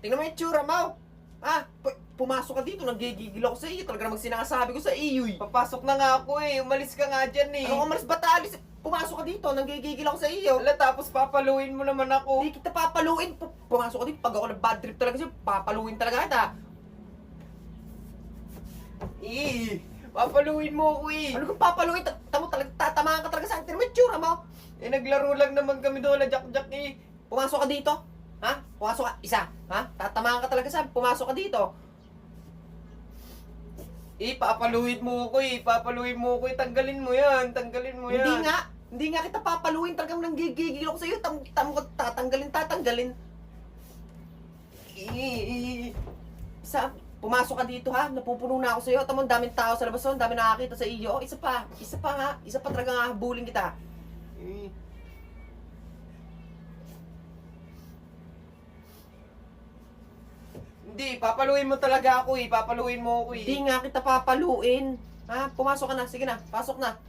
Tingnan mo yung tsura mo. Ha? Pumasok ka dito, nanggigigil ako sa iyo. Talaga namang sinasabi ko sa iyo eh. Papasok na nga ako eh. Umalis ka nga dyan eh. Ano umalis ba't alis? Pumasok ka dito, nanggigigil ako sa iyo. Wala, tapos papaluin mo naman ako. Hindi kita papaluin. Pumasok ka dito, pag ako nag-bad trip talaga sa'yo, papaluin talaga kita. Papaluin mo ako eh. Ano kung papaluin? Tamo talaga, tatamaan ka talaga sa akin. Tingnan mo yung tsura mo. Eh, naglaro lang naman kami doon na Jack-Jack eh. Pumasok ka dito. Ha? Pumasok ka. Isa. Ha? Tatamaan ka talaga sa akin. Pumasok ka dito. Papaluin mo ako eh. Papaluin mo ako eh. Tanggalin mo yan. Tanggalin mo yan. Hindi nga. Hindi nga kita papaluin. Talagang nanggigigil ako sa iyo. Tamo ko tatanggalin. Isa. Pumasok ka dito ha. Napupuno na ako sa iyo. Tamo, daming tao sa labas. Ang dami nakakita sa iyo. Isa pa. Isa pa nga. Isa pa talaga nga habulin kita. Hindi, papaluin mo talaga ako eh. Papaluin mo ako eh. Hindi nga kita papaluin. Ha? Pumasok ka na. Sige na. Pasok na.